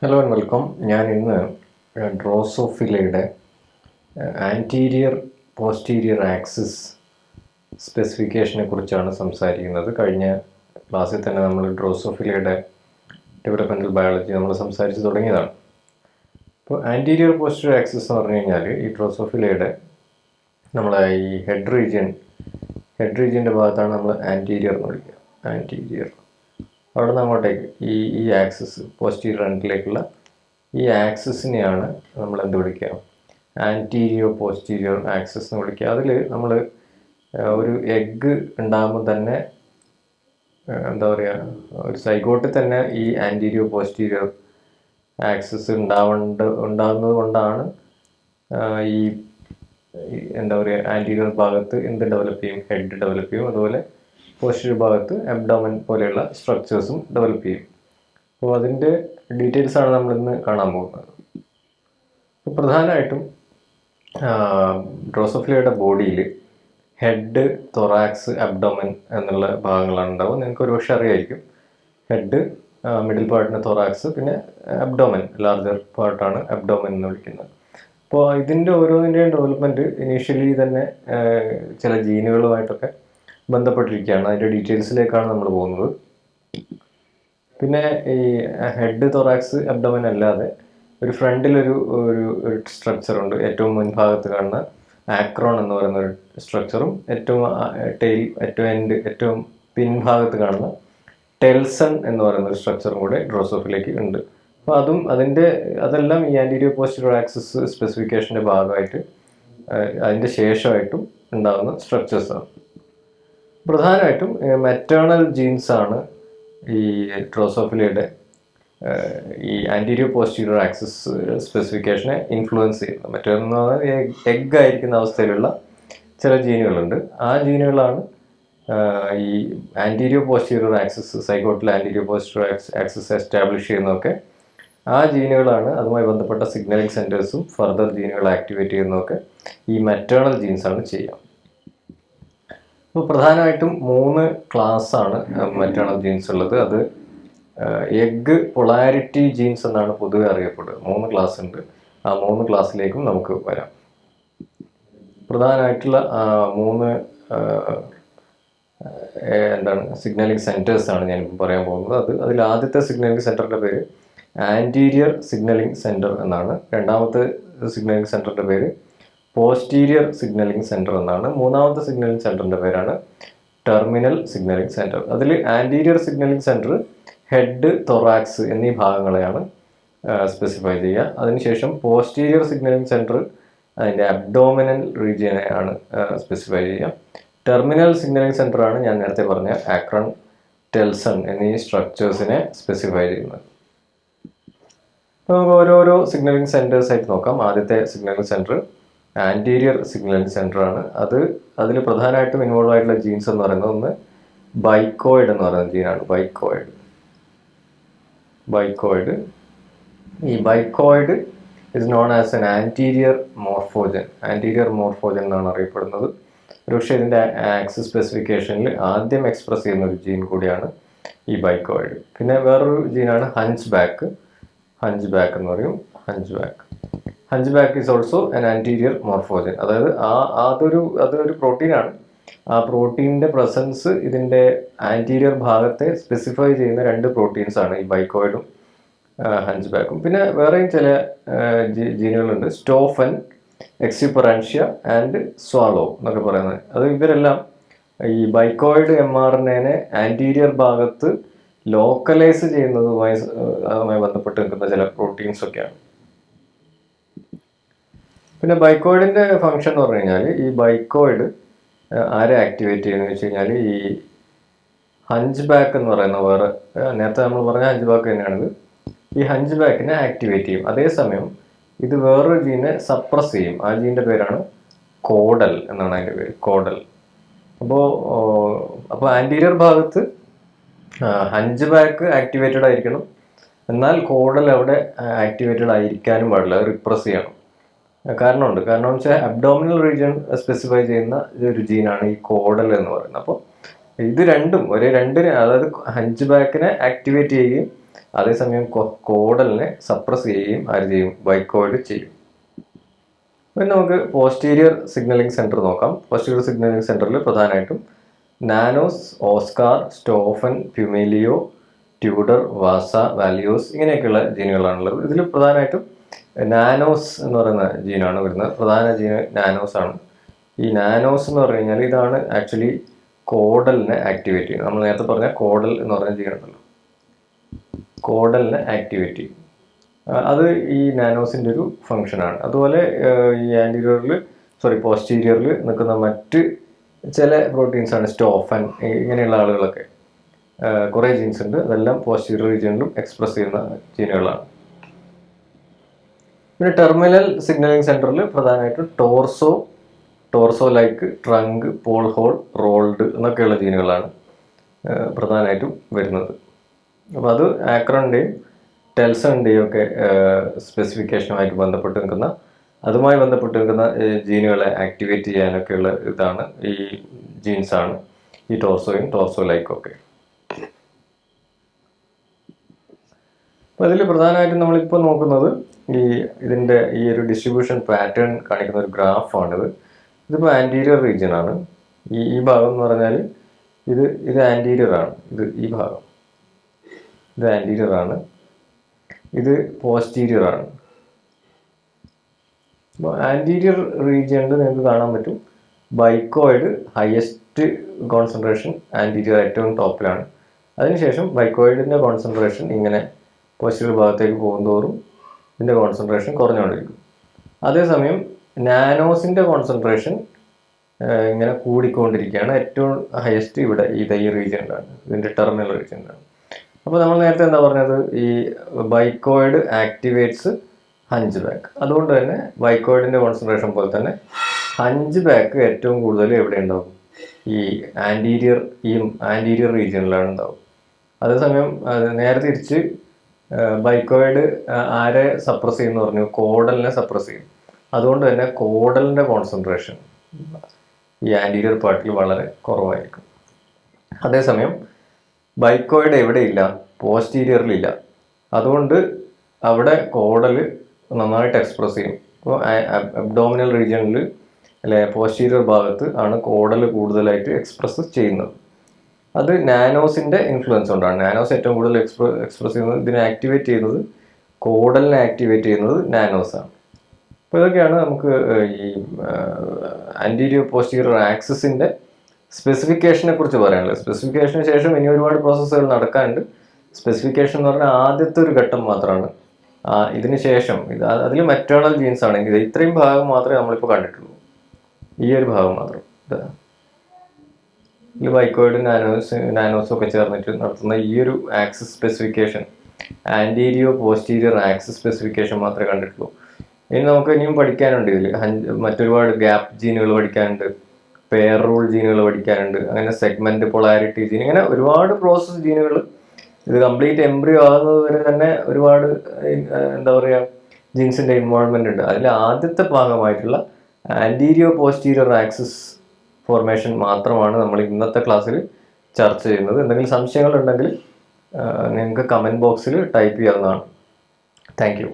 Hello and welcome. ഞാൻ ഇന്ന് ഡ്രോസോഫിലയുടെ anterior posterior axis സ്പെസിഫിക്കേഷനെ കുറിച്ചാണ് സംസാരിക്കുന്നത്. കഴിഞ്ഞ ക്ലാസ്സിൽ തന്നെ നമ്മൾ ഡ്രോസോഫിലയുടെ ഡെവലപ്മെൻറ്റൽ ബയോളജി നമ്മൾ സംസാരിച്ച് തുടങ്ങിയതാണ്. അപ്പോൾ ആൻറ്റീരിയർ പോസ്റ്റീരിയർ ആക്സിസ് എന്ന് പറഞ്ഞു കഴിഞ്ഞാൽ ഈ ഡ്രോസോഫിലയുടെ നമ്മളെ ഈ ഹെഡ് റീജിയൻ്റെ ഭാഗത്താണ് നമ്മൾ ആൻറ്റീരിയർ എന്ന് വിളിക്കുക. ആൻറ്റീരിയർ അവിടെ നിന്ന് അങ്ങോട്ടേക്ക് ഈ ആക്സിസ് പോസ്റ്റീരിയർ എൻഡിലേക്കുള്ള ഈ ആക്സിസിനെയാണ് നമ്മൾ എന്ത് വിളിക്കുക, ആൻറ്റീരിയോ പോസ്റ്റീരിയർ ആക്സിസ് എന്ന് വിളിക്കുക. അതിൽ നമ്മൾ ഒരു എഗ്ഗ് ഉണ്ടാകുമ്പോൾ തന്നെ എന്താ പറയുക, ഒരു സൈഗോട്ടിൽ തന്നെ ഈ ആൻറ്റീരിയോ പോസ്റ്റീരിയർ ആക്സിസ് ഉണ്ടാകുന്നത് കൊണ്ടാണ് ഈ എന്താ പറയുക, ആൻറ്റീരിയർ ഭാഗത്ത് എന്ത് ഡെവലപ്പ് ചെയ്യും, ഹെഡ് ഡെവലപ്പ് ചെയ്യും. അതുപോലെ പോസ്റ്റീരിയർ ഭാഗത്ത് അബ്ഡോമൻ പോലെയുള്ള സ്ട്രക്ചേഴ്സും ഡെവലപ്പ് ചെയ്യും. അപ്പോൾ അതിൻ്റെ ഡീറ്റെയിൽസാണ് നമ്മളിന്ന് കാണാൻ പോകുന്നത്. അപ്പോൾ പ്രധാനമായിട്ടും ഡ്രോസോഫിലയുടെ ബോഡിയിൽ ഹെഡ്, തൊറാക്സ്, അബ്ഡോമൻ എന്നുള്ള ഭാഗങ്ങളാണ് ഉണ്ടാവുക. നിങ്ങൾക്ക് ഒരുപക്ഷെ അറിയായിരിക്കും. ഹെഡ്, മിഡിൽ പാർട്ടിന് തൊറാക്സ്, പിന്നെ അബ്ഡോമൻ ലാർജർ പാർട്ടാണ് അബ്ഡോമൻ എന്ന് വിളിക്കുന്നത്. അപ്പോൾ ഇതിൻ്റെ ഓരോന്നിൻ്റെയും ഡെവലപ്മെൻറ്റ് ഇനീഷ്യലി തന്നെ ചില ജീനുകളുമായിട്ടൊക്കെ ബന്ധപ്പെട്ടിരിക്കുകയാണ്. അതിൻ്റെ ഡീറ്റെയിൽസിലേക്കാണ് നമ്മൾ പോകുന്നത്. പിന്നെ ഈ ഹെഡ്, തൊറാക്സ്, അബ്ഡോമൻ അല്ലാതെ ഒരു ഫ്രണ്ടിലൊരു സ്ട്രക്ചറുണ്ട്. ഏറ്റവും മുൻഭാഗത്ത് കാണുന്ന ആക്രോൺ എന്ന് പറയുന്ന ഒരു സ്ട്രക്ചറും ഏറ്റവും പിൻഭാഗത്ത് കാണുന്ന ടെൽസൺ എന്ന് പറയുന്ന ഒരു സ്ട്രക്ചറും കൂടെ ഡ്രോസോഫിലേക്ക് ഉണ്ട്. അപ്പോൾ അതെല്ലാം ഈ ആൻറ്റീരിയോ പോസ്റ്റീരിയർ ആക്സിസ് സ്പെസിഫിക്കേഷൻ്റെ ഭാഗമായിട്ട് അതിൻ്റെ ശേഷമായിട്ടും ഉണ്ടാകുന്ന സ്ട്രക്ചേഴ്സാണ്. പ്രധാനമായിട്ടും മെറ്റേണൽ ജീൻസാണ് ഈ ഡ്രോസോഫിലയുടെ ഈ ആൻറ്റീരിയോ പോസ്റ്റീരിയർ ആക്സിസ് സ്പെസിഫിക്കേഷനെ ഇൻഫ്ലുവൻസ് ചെയ്യുന്നത്. മറ്റൊന്ന് എഗ് ആയിരിക്കുന്ന അവസ്ഥയിലുള്ള ചില ജീനുകളുണ്ട്. ആ ജീനുകളാണ് ഈ ആൻറ്റീരിയോ പോസ്റ്റീരിയർ ആക്സിസ്, സൈഗോട്ടിൽ ആൻറ്റീരിയോ പോസ്റ്റീരിയർ ആക്സിസ് എസ്റ്റാബ്ലിഷ് ചെയ്യുന്നതൊക്കെ ആ ജീനുകളാണ്. അതുമായി ബന്ധപ്പെട്ട സിഗ്നലിംഗ് സെൻറ്റേഴ്സും ഫർദർ ജീനുകൾ ആക്ടിവേറ്റ് ചെയ്യുന്നതൊക്കെ ഈ മെറ്റേണൽ ജീൻസാണ് ചെയ്യുക. അപ്പോൾ പ്രധാനമായിട്ടും 3 ക്ലാസ്സാണ് മെറ്റേണൽ ജീൻസ് ഉള്ളത്. അത് എഗ് പൊളാരിറ്റി ജീൻസ് എന്നാണ് പൊതുവെ അറിയപ്പെടുന്നത്. 3 ക്ലാസ് ഉണ്ട്. ആ 3 ക്ലാസ്സിലേക്കും നമുക്ക് വരാം. പ്രധാനമായിട്ടുള്ള 3 സിഗ്നലിംഗ് സെൻറ്റേഴ്സാണ് ഞാനിപ്പോൾ പറയാൻ പോകുന്നത്. അതിൽ ആദ്യത്തെ സിഗ്നലിംഗ് സെൻറ്ററിൻ്റെ പേര് ആൻറ്റീരിയർ സിഗ്നലിംഗ് സെൻറ്റർ എന്നാണ്. രണ്ടാമത്തെ സിഗ്നലിംഗ് സെൻറ്ററിൻ്റെ പേര് പോസ്റ്റീരിയർ സിഗ്നലിംഗ് സെൻറ്റർ എന്നാണ്. മൂന്നാമത്തെ സിഗ്നലിംഗ് സെൻറ്ററിൻ്റെ പേരാണ് ടെർമിനൽ സിഗ്നലിംഗ് സെൻറ്റർ. അതിൽ anterior signalling centre head, thorax എന്നീ ഭാഗങ്ങളെയാണ് സ്പെസിഫൈ ചെയ്യുക. അതിനുശേഷം പോസ്റ്റീരിയർ സിഗ്നലിംഗ് സെൻറ്റർ അതിൻ്റെ അബ്ഡോമിനൽ റീജിയനെയാണ് സ്പെസിഫൈ ചെയ്യുക. ടെർമിനൽ സിഗ്നലിംഗ് സെൻറ്ററാണ് ഞാൻ നേരത്തെ പറഞ്ഞ ആക്രോൺ, ടെൽസൺ എന്നീ സ്ട്രക്ചേഴ്സിനെ സ്പെസിഫൈ ചെയ്യുന്നത്. നമുക്ക് ഓരോരോ സിഗ്നലിംഗ് സെൻറ്റേഴ്സ് ആയിട്ട് നോക്കാം. ആദ്യത്തെ സിഗ്നലിംഗ് സെൻറ്റർ ആൻറ്റീരിയർ സിഗ്നലിംഗ് സെൻറ്ററാണ്. അതിൽ പ്രധാനമായിട്ടും ഇൻവോൾവ് ആയിട്ടുള്ള ജീൻസ് എന്ന് പറയുന്നത് ഒന്ന് ബൈക്കോയിഡ് എന്ന് പറയുന്ന ജീനാണ്. ബൈക്കോയിഡ് ഈ bicoid is known as an anterior morphogen എന്നാണ് അറിയപ്പെടുന്നത്. ഒരുപക്ഷെ ഇതിൻ്റെ ആക്സിസ് സ്പെസിഫിക്കേഷനിൽ ആദ്യം എക്സ്പ്രസ് ചെയ്യുന്ന ഒരു ജീൻ കൂടിയാണ് ഈ ബൈക്കോയിഡ്. പിന്നെ വേറൊരു ജീനാണ് ഹഞ്ച് ബാക്ക് എന്ന് പറയും. Hunchback is also an anterior morphogen. അതായത് അതൊരു പ്രോട്ടീനാണ്. ആ പ്രോട്ടീനിൻ്റെ പ്രസൻസ് ഇതിൻ്റെ ആൻറ്റീരിയർ ഭാഗത്തെ സ്പെസിഫൈ ചെയ്യുന്ന 2 പ്രോട്ടീൻസാണ് ഈ ബൈക്കോയിഡും ഹഞ്ച് ബാക്കും. പിന്നെ വേറെയും ചില ജീനുകളുണ്ട്. സ്റ്റോഫൻ, എക്സിപ്പറാൻഷ്യ ആൻഡ് സ്വാളോ എന്നൊക്കെ പറയുന്നത്. ഇവരെല്ലാം ഈ ബൈക്കോയിഡ് mRNA ആൻറ്റീരിയർ ഭാഗത്ത് ലോക്കലൈസ് ചെയ്യുന്നതുമായി ബന്ധപ്പെട്ട് നിൽക്കുന്ന ചില പ്രോട്ടീൻസൊക്കെയാണ്. പിന്നെ ബൈക്കോയിഡിൻ്റെ ഫംഗ്ഷൻ എന്ന് പറഞ്ഞു കഴിഞ്ഞാൽ ഈ ബൈക്കോയിഡ് ആരെ ആക്ടിവേറ്റ് ചെയ്യുന്നത് വെച്ച് കഴിഞ്ഞാൽ ഈ ഹഞ്ച് ബാക്ക് എന്ന് പറയുന്ന നേരത്തെ നമ്മൾ പറഞ്ഞ ഹഞ്ച് ബാക്ക് തന്നെയാണിത്. ഈ ഹഞ്ച് ബാക്കിനെ ആക്ടിവേറ്റ് ചെയ്യും. അതേസമയം ഇത് വേറൊരു ജീനെ സപ്രസ് ചെയ്യും. ആ ജീൻ്റെ പേരാണ് കോഡൽ എന്നാണ് അതിൻ്റെ പേര്, കോഡൽ. അപ്പോൾ ആൻറ്റീരിയർ ഭാഗത്ത് ഹഞ്ച് ബാക്ക് ആക്ടിവേറ്റഡ് ആയിരിക്കണം, എന്നാൽ കോഡൽ അവിടെ ആക്ടിവേറ്റഡ് ആയിരിക്കാനും പാടില്ല, അത് റിപ്രസ് ചെയ്യണം. കാരണം വെച്ചാൽ അബ്ഡോമിനൽ റീജിയൻ സ്പെസിഫൈ ചെയ്യുന്ന ഒരു ജീനാണ് ഈ കോഡൽ എന്ന് പറയുന്നത്. അപ്പോൾ ഇത് രണ്ടിനെ, അതായത് ഹഞ്ച് ബാക്കിനെ ആക്ടിവേറ്റ് ചെയ്യുകയും അതേസമയം കോഡലിനെ സപ്രസ് ചെയ്യുകയും ആര് ചെയ്യും, വൈക്കോയിഡ് ചെയ്യും. പിന്നെ നമുക്ക് പോസ്റ്റീരിയർ സിഗ്നലിംഗ് സെൻറ്റർ നോക്കാം. പോസ്റ്റീരിയർ സിഗ്നലിംഗ് സെൻറ്ററിൽ പ്രധാനമായിട്ടും നാനോസ്, ഓസ്കാർ, സ്റ്റോഫൻ, പ്യുമേലിയോ, ട്യൂഡർ, വാസ, വാലിയോസ് ഇങ്ങനെയൊക്കെയുള്ള ജീനുകളാണുള്ളത്. ഇതിൽ പ്രധാനമായിട്ടും നാനോസ് എന്ന് പറയുന്ന ജീനാണ് വരുന്നത്. പ്രധാന ജീന് നാനോസ് ആണ്. ഈ നാനോസ് എന്ന് പറഞ്ഞു കഴിഞ്ഞാൽ ഇതാണ് ആക്ച്വലി കോഡലിനെ ആക്ടിവേറ്റ് ചെയ്യുന്നത്. നമ്മൾ നേരത്തെ പറഞ്ഞ കോഡൽ എന്ന് പറഞ്ഞ ജീനുണ്ടല്ലോ, കോഡലിനെ ആക്ടിവേറ്റ് ചെയ്യും. അത് ഈ നാനോസിൻ്റെ ഒരു ഫങ്ഷനാണ്. അതുപോലെ ഈ പോസ്റ്റീരിയറിൽ നിൽക്കുന്ന മറ്റ് ചില പ്രോട്ടീൻസാണ് സ്റ്റോഫൻ, ഇങ്ങനെയുള്ള ആളുകളൊക്കെ കുറേ ജീൻസ് ഉണ്ട്. അതെല്ലാം പോസ്റ്റീരിയർ റീജിയനിലും എക്സ്പ്രസ് ചെയ്യുന്ന ജീനുകളാണ്. പിന്നെ ടെർമിനൽ സിഗ്നലിംഗ് സെൻറ്ററിൽ പ്രധാനമായിട്ടും torso like, trunk, polehole, rolled എന്നൊക്കെയുള്ള ജീനുകളാണ് പ്രധാനമായിട്ടും വരുന്നത്. അപ്പോൾ അത് ആക്രോണിൻ്റെയും ടെൽസണിൻ്റെയും ഒക്കെ സ്പെസിഫിക്കേഷനുമായിട്ട് അതുമായി ബന്ധപ്പെട്ട് നിൽക്കുന്ന ജീനുകളെ ആക്ടിവേറ്റ് ചെയ്യാനൊക്കെയുള്ള ഇതാണ് ഈ ജീൻസാണ് ഈ ടോർസോ ലൈക്കും ഒക്കെ. അപ്പോൾ അതിൽ പ്രധാനമായിട്ടും നമ്മളിപ്പോൾ നോക്കുന്നത് ഇതിൻ്റെ ഈ ഒരു ഡിസ്ട്രിബ്യൂഷൻ പാറ്റേൺ കാണിക്കുന്ന ഒരു ഗ്രാഫാണിത്. ഇതിപ്പോൾ ആൻറ്റീരിയർ റീജിയൻ ആണ്. ഈ ഭാഗം എന്ന് പറഞ്ഞാൽ ഇത് ആൻറ്റീരിയർ ആണ്. ഈ ഭാഗം ഇത് ആൻറ്റീരിയർ ആണ്, ഇത് പോസ്റ്റീരിയർ ആണ്. അപ്പോൾ ആൻറ്റീരിയർ റീജിയനിൽ നിങ്ങൾക്ക് കാണാൻ പറ്റും ബൈക്കോയിഡ് ഹയസ്റ്റ് കോൺസെൻട്രേഷൻ ആൻറ്റീരിയർ ഏറ്റവും ടോപ്പിലാണ്. അതിനുശേഷം ബൈക്കോയിഡിൻ്റെ കോൺസെൻട്രേഷൻ ഇങ്ങനെ പോസ്റ്റീരിയർ ഭാഗത്തേക്ക് പോകുന്തോറും ഇതിൻ്റെ കോൺസെൻട്രേഷൻ കുറഞ്ഞുകൊണ്ടിരിക്കും. അതേസമയം നാനോസിൻ്റെ കോൺസെൻട്രേഷൻ ഇങ്ങനെ കൂടിക്കൊണ്ടിരിക്കുകയാണ്. ഏറ്റവും ഹയസ്റ്റ് ഇവിടെ ഈ റീജിയനിലാണ്, ഇതിൻ്റെ ടെർമിനൽ റീജിയനിലാണ്. അപ്പോൾ നമ്മൾ നേരത്തെ എന്താ പറഞ്ഞത്, ഈ ബൈക്കോയിഡ് ആക്ടിവേറ്റ്സ് ഹഞ്ച് ബാക്ക്. അതുകൊണ്ട് തന്നെ ബൈക്കോയിഡിൻ്റെ കോൺസെൻട്രേഷൻ പോലെ തന്നെ ഹഞ്ച് ബാക്ക് ഏറ്റവും കൂടുതൽ എവിടെ ഉണ്ടാവും, ഈ ആൻറ്റീരിയർ റീജിയനിലാണ് ഉണ്ടാവും. അതേസമയം നേരെ തിരിച്ച് ബൈക്കോയിഡ് ആരെ സപ്രസ് ചെയ്യുമെന്ന് പറഞ്ഞു, കോഡലിനെ സപ്രസ് ചെയ്യും. അതുകൊണ്ട് തന്നെ കോഡലിൻ്റെ കോൺസെൻട്രേഷൻ ഈ ആൻറ്റീരിയർ പാർട്ടിൽ വളരെ കുറവായിരിക്കും. അതേസമയം ബൈക്കോയിഡ് എവിടെയില്ല, പോസ്റ്റീരിയറിലില്ല. അതുകൊണ്ട് അവിടെ കോഡൽ നന്നായിട്ട് എക്സ്പ്രസ് ചെയ്യും. അപ്പോൾ അബ്ഡോമിനൽ റീജിയനിൽ അല്ലെ പോസ്റ്റീരിയർ ഭാഗത്ത് ആണ് കോഡൽ കൂടുതലായിട്ട് എക്സ്പ്രസ് ചെയ്യുന്നത്. അത് നാനോസിൻ്റെ ഇൻഫ്ലുവൻസ് കൊണ്ടാണ്. നാനോസ് ഏറ്റവും കൂടുതൽ എക്സ്പ്രസ് ചെയ്യുന്നത്, ഇതിനെ ആക്ടിവേറ്റ് ചെയ്യുന്നത്, കോഡലിനെ ആക്ടിവേറ്റ് ചെയ്യുന്നത് നാനോസാണ്. അപ്പോൾ ഇതൊക്കെയാണ് നമുക്ക് ഈ ആൻറ്റീരിയർ പോസ്റ്റീരിയർ ആക്സിസിൻ്റെ സ്പെസിഫിക്കേഷനെ കുറിച്ച് പറയാനുള്ളത്. സ്പെസിഫിക്കേഷന് ശേഷം ഇനി ഒരുപാട് പ്രോസസ്സുകൾ നടക്കാനുണ്ട്. സ്പെസിഫിക്കേഷൻ എന്ന് പറഞ്ഞാൽ ആദ്യത്തെ ഒരു ഘട്ടം മാത്രമാണ്. ഇതിന് ശേഷം അതിൽ മെറ്റേണൽ ജീൻസ് ആണെങ്കിൽ ഇത്രയും ഭാഗം മാത്രമേ നമ്മളിപ്പോൾ കണ്ടിട്ടുള്ളൂ, ഈ ഒരു ഭാഗം മാത്രം. ഈ ബൈക്കോയിഡ് നാനോസും ഒക്കെ ചേർന്നിട്ട് നടത്തുന്ന ഈ ഒരു axis specification, antero posterior axis specification മാത്രമേ കണ്ടിട്ടുള്ളൂ. ഇനി നമുക്ക് ഇനിയും പഠിക്കാനുണ്ട്. ഇതിൽ മറ്റൊരുപാട് ഗ്യാപ്പ് ജീനുകൾ പഠിക്കാനുണ്ട്, പെയർ റൂൾ ജീനുകൾ പഠിക്കാനുണ്ട്, അങ്ങനെ സെഗ്മെന്റ് പൊളാരിറ്റി ജീൻ, ഇങ്ങനെ ഒരുപാട് പ്രോസസ് ജീനുകൾ. ഇത് കംപ്ലീറ്റ് എംബ്രിയോ ആകുന്നത് വരെ തന്നെ ഒരുപാട് എന്താ പറയുക ജീൻസിൻ്റെ ഇൻവോൾവ്മെൻ്റ് ഉണ്ട്. അതിൽ ആദ്യത്തെ ഭാഗമായിട്ടുള്ള ആൻറ്റീരിയോ പോസ്റ്റീരിയർ ആക്സിസ് ഫോർമേഷൻ മാത്രമാണ് നമ്മൾ ഇന്നത്തെ ക്ലാസ്സിൽ ചർച്ച ചെയ്യുന്നത്. എന്തെങ്കിലും സംശയങ്ങളുണ്ടെങ്കിൽ നിങ്ങൾക്ക് കമൻറ്റ് ബോക്സിൽ ടൈപ്പ് ചെയ്യാവുന്നതാണ്. Thank you.